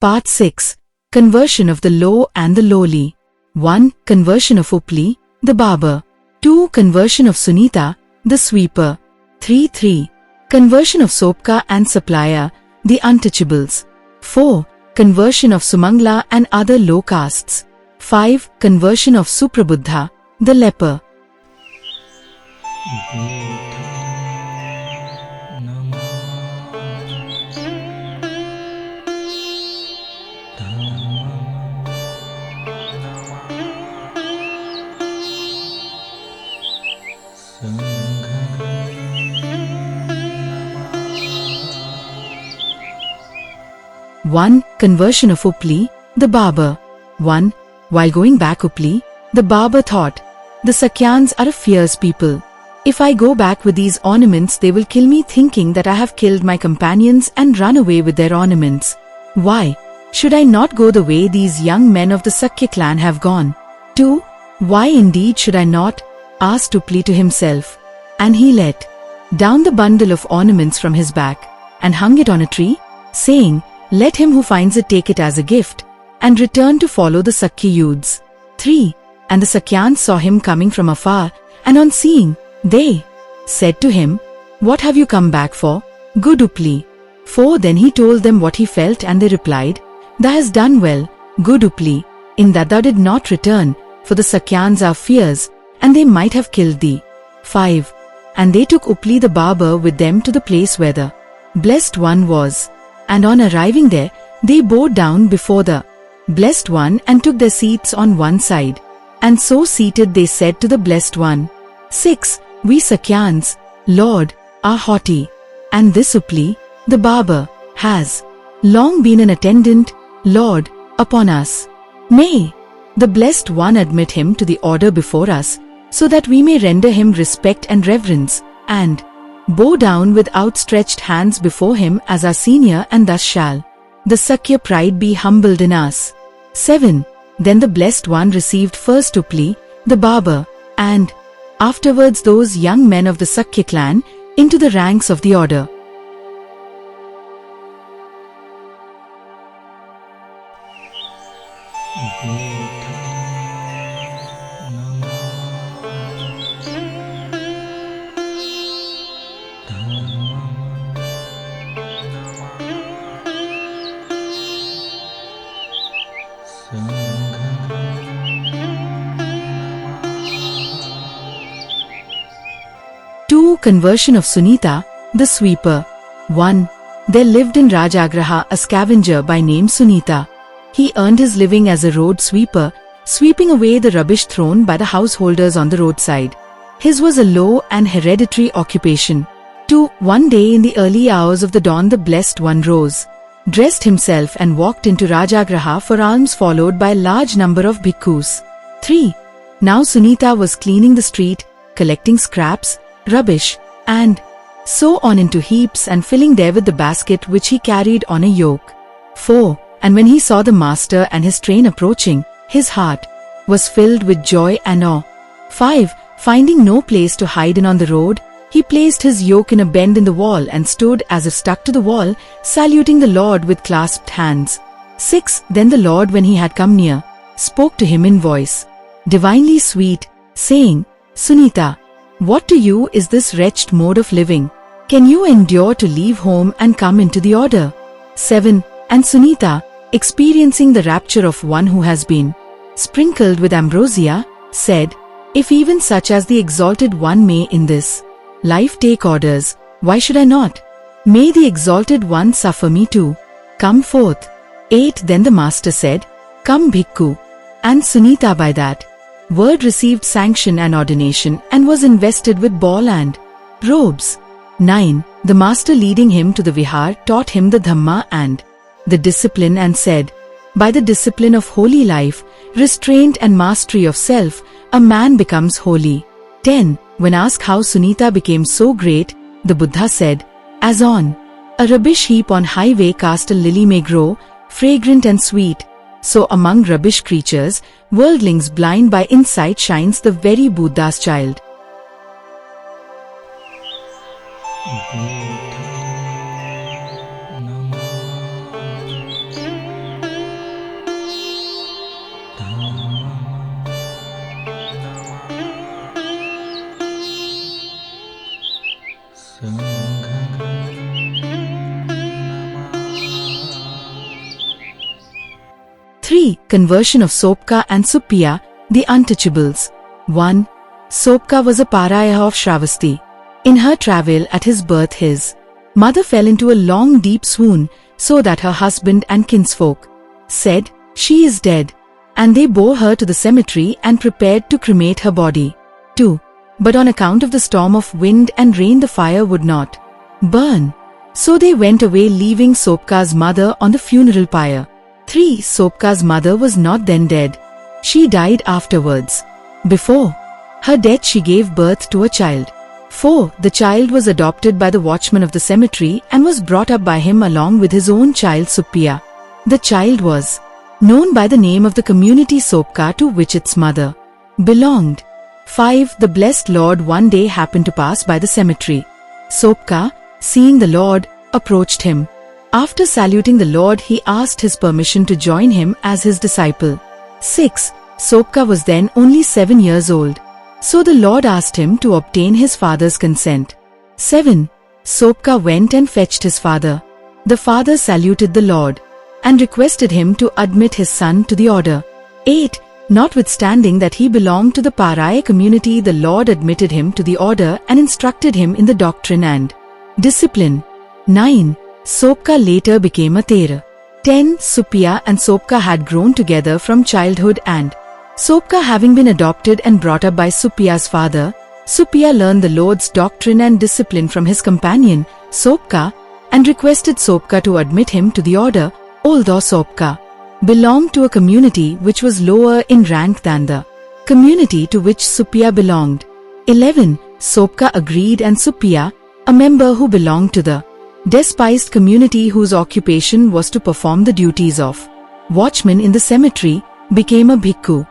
Part 6. Conversion of the Low and the Lowly. 1. Conversion of Upali, the Barber. 2. Conversion of Sunita, the Sweeper. 3. Conversion of Sopaka and Supplier, the Untouchables. 4. Conversion of Sumangala and other low castes. 5. Conversion of Suprabuddha, the Leper. One. Conversion of Upali, the Barber. 1. While going back Upali, the Barber thought, the Sakyans are a fierce people. If I go back with these ornaments, they will kill me, thinking that I have killed my companions and run away with their ornaments. Why should I not go the way these young men of the Sakya clan have gone? 2. Why indeed should I not? Asked Upali to himself. And he let down the bundle of ornaments from his back and hung it on a tree, saying, let him who finds it take it as a gift, and return to follow the Sakya youths. 3. And the Sakyans saw him coming from afar, and on seeing, they said to him, what have you come back for, good Upali? 4. Then he told them what he felt, and they replied, thou hast done well, good Upali, in that thou did not return, for the Sakyans are fierce, and they might have killed thee. 5. And they took Upali the Barber with them to the place where the Blessed One was. And on arriving there, they bowed down before the Blessed One and took their seats on one side. And so seated they said to the Blessed One, 6. We Sakyans, Lord, are haughty, and this Upali, the Barber, has long been an attendant, Lord, upon us. May the Blessed One admit him to the order before us, so that we may render him respect and reverence, and bow down with outstretched hands before him as our senior, and thus shall the Sakya pride be humbled in us. 7. Then the Blessed One received first Upali, the Barber, and afterwards those young men of the Sakya clan, into the ranks of the order. Conversion of Sunita, the Sweeper. 1. There lived in Rajagraha a scavenger by name Sunita. He earned his living as a road sweeper, sweeping away the rubbish thrown by the householders on the roadside. His was a low and hereditary occupation. 2. One day in the early hours of the dawn, the Blessed One rose, dressed himself, and walked into Rajagraha for alms, followed by a large number of bhikkhus. 3. Now Sunita was cleaning the street, collecting scraps, rubbish, and so on into heaps, and filling there with the basket which he carried on a yoke. 4. And when he saw the master and his train approaching, his heart was filled with joy and awe. 5. Finding no place to hide in on the road, he placed his yoke in a bend in the wall and stood as if stuck to the wall, saluting the Lord with clasped hands. 6. Then the Lord, when he had come near, spoke to him in voice divinely sweet, saying, Sunita, what to you is this wretched mode of living? Can you endure to leave home and come into the order? 7. And Sunita, experiencing the rapture of one who has been sprinkled with ambrosia, said, if even such as the Exalted One may in this life take orders, why should I not? May the Exalted One suffer me too. Come forth. 8. Then the master said, come bhikkhu. And Sunita by that Word received sanction and ordination and was invested with ball and robes. 9. The master leading him to the vihar taught him the Dhamma and the discipline and said, "By the discipline of holy life, restraint and mastery of self, a man becomes holy." 10. When asked how Sunita became so great, the Buddha said, "As on a rubbish heap on highway cast a lily may grow, fragrant and sweet, so among rubbish creatures, worldlings blind by insight shines the very Buddha's child." Three. Conversion of Sopaka and Supriya, the Untouchables. 1. Sopaka was a pariah of Shravasti. In her travel at his birth his mother fell into a long deep swoon, so that her husband and kinsfolk said, "She is dead," and they bore her to the cemetery and prepared to cremate her body. 2. But on account of the storm of wind and rain the fire would not burn. So they went away, leaving Sopaka's mother on the funeral pyre. 3. Sopaka's mother was not then dead. She died afterwards. Before her death she gave birth to a child. 4. The child was adopted by the watchman of the cemetery and was brought up by him along with his own child Supriya. The child was known by the name of the community Sopaka, to which its mother belonged. 5. The blessed Lord one day happened to pass by the cemetery. Sopaka, seeing the Lord, approached him. After saluting the Lord, he asked his permission to join him as his disciple. 6. Sopaka was then only 7 years old. So the Lord asked him to obtain his father's consent. 7. Sopaka went and fetched his father. The father saluted the Lord and requested him to admit his son to the order. 8. Notwithstanding that he belonged to the pariah community, the Lord admitted him to the order and instructed him in the doctrine and discipline. 9. Sopaka later became a Thera. 10. Supriya and Sopaka had grown together from childhood, and Sopaka having been adopted and brought up by Supriya's father, Supriya learned the Lord's doctrine and discipline from his companion, Sopaka, and requested Sopaka to admit him to the order, although Sopaka belonged to a community which was lower in rank than the community to which Supriya belonged. 11. Sopaka agreed, and Supriya, a member who belonged to the despised community whose occupation was to perform the duties of watchman in the cemetery, became a bhikkhu.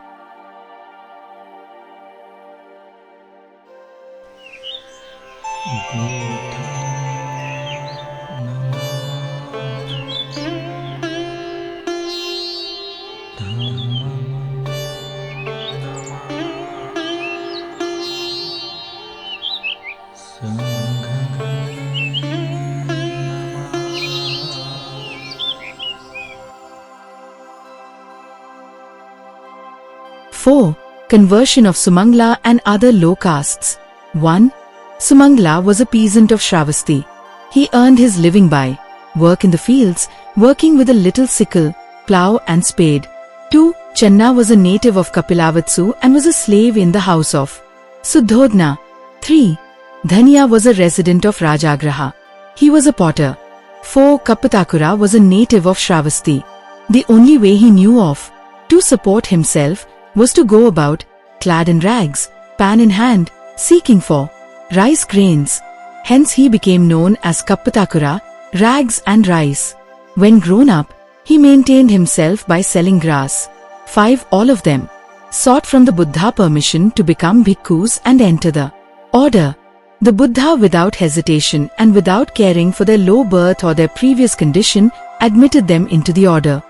Four. Conversion of Sumangala and other low castes. 1. Sumangala was a peasant of Shravasti. He earned his living by work in the fields, working with a little sickle, plough and spade. 2. Channa was a native of Kapilavatsu and was a slave in the house of Suddhodna. 3. Dhaniya was a resident of Rajagraha. He was a potter. 4. Kappatakura was a native of Shravasti. The only way he knew of to support himself was to go about, clad in rags, pan in hand, seeking for rice grains. Hence he became known as Kappatakura, rags and rice. When grown up, he maintained himself by selling grass. 5. All of them sought from the Buddha permission to become bhikkhus and enter the order. The Buddha, without hesitation and without caring for their low birth or their previous condition, admitted them into the order.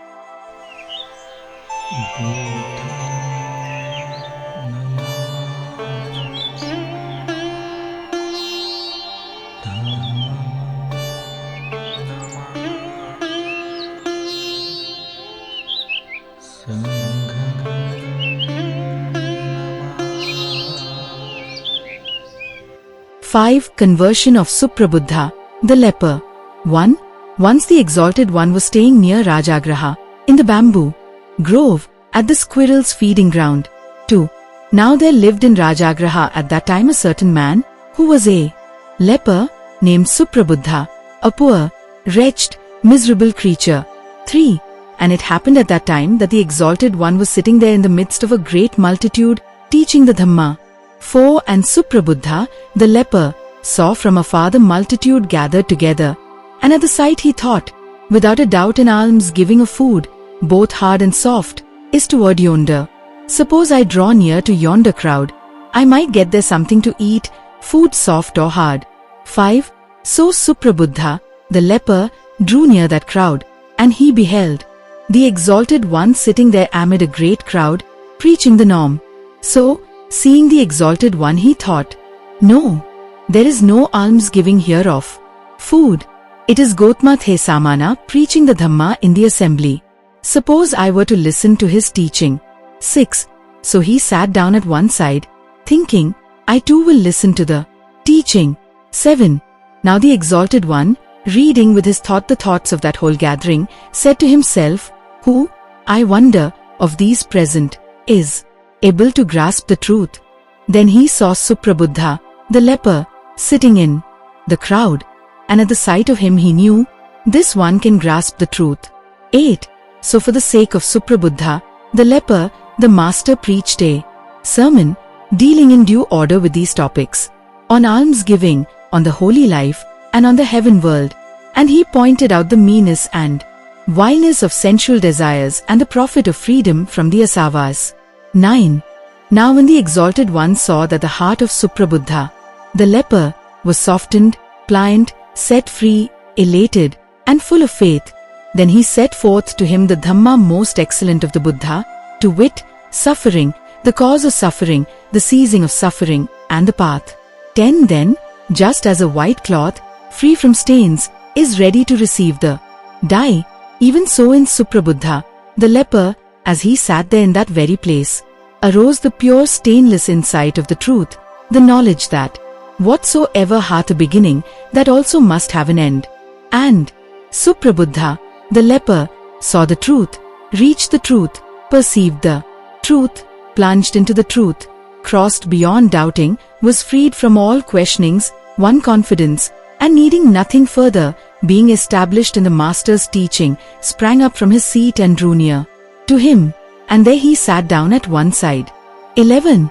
Five. Conversion of Suprabuddha, the leper. 1. Once the Exalted One was staying near Rajagraha, in the bamboo grove, at the squirrels' feeding ground. 2. Now there lived in Rajagraha at that time a certain man, who was a leper, named Suprabuddha, a poor, wretched, miserable creature. 3. And it happened at that time that the Exalted One was sitting there in the midst of a great multitude, teaching the Dhamma. 4. And Suprabuddha, the leper, saw from afar the multitude gathered together, and at the sight he thought, without a doubt an alms giving of food, both hard and soft, is toward yonder. Suppose I draw near to yonder crowd, I might get there something to eat, food soft or hard. 5. So Suprabuddha, the leper, drew near that crowd, and he beheld the Exalted One sitting there amid a great crowd, preaching the norm. So, seeing the Exalted One, he thought, no, there is no alms-giving hereof. Food. It is Gotma The Samana preaching the Dhamma in the assembly. Suppose I were to listen to his teaching. 6. So he sat down at one side, thinking, I too will listen to the teaching. 7. Now the Exalted One, reading with his thought the thoughts of that whole gathering, said to himself, who, I wonder, of these present, is able to grasp the truth? Then he saw Suprabuddha, the leper, sitting in the crowd, and at the sight of him he knew, this one can grasp the truth. 8. So for the sake of Suprabuddha, the leper, the master preached a sermon, dealing in due order with these topics, on alms-giving, on the holy life, and on the heaven world, and he pointed out the meanness and vileness of sensual desires and the profit of freedom from the asavas. 9. Now when the Exalted One saw that the heart of Suprabuddha, the leper, was softened, pliant, set free, elated, and full of faith, then he set forth to him the Dhamma most excellent of the Buddha, to wit, suffering, the cause of suffering, the ceasing of suffering, and the path. 10. Then, just as a white cloth, free from stains, is ready to receive the dye, even so in Suprabuddha, the leper, as he sat there in that very place, arose the pure stainless insight of the truth, the knowledge that whatsoever hath a beginning, that also must have an end. And Suprabuddha, the leper, saw the truth, reached the truth, perceived the truth, plunged into the truth, crossed beyond doubting, was freed from all questionings, won confidence, and needing nothing further, being established in the Master's teaching, sprang up from his seat and drew near to him, and there he sat down at one side. 11.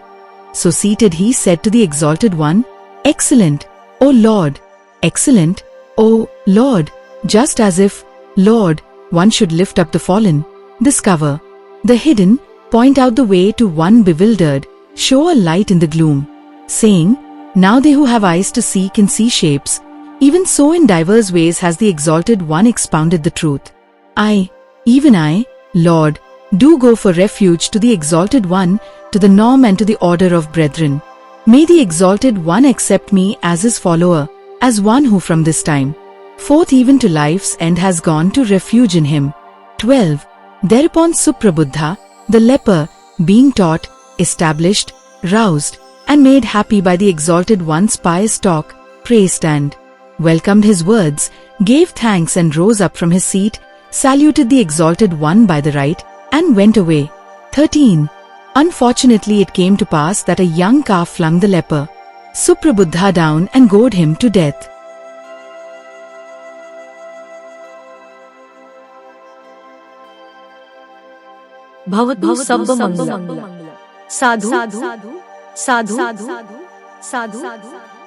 So seated he said to the Exalted One, Excellent, O Lord! Excellent, O Lord! Just as if, Lord, one should lift up the fallen, discover the hidden, point out the way to one bewildered, show a light in the gloom, saying, Now they who have eyes to see can see shapes. Even so in divers ways has the Exalted One expounded the truth. I, even I, Lord, do go for refuge to the Exalted One, to the norm and to the order of brethren. May the Exalted One accept me as his follower, as one who from this time forth even to life's end has gone to refuge in him. 12. Thereupon Suprabuddha, the leper, being taught, established, roused, and made happy by the Exalted One's pious talk, praised and welcomed his words, gave thanks and rose up from his seat, saluted the Exalted One by the right, and went away. 13. Unfortunately it came to pass that a young calf flung the leper, Suprabuddha, down and gored him to death. Bhavatu Sabba Mangala. Sadhu, sadhu, sadhu, sadhu, sadhu, sadhu.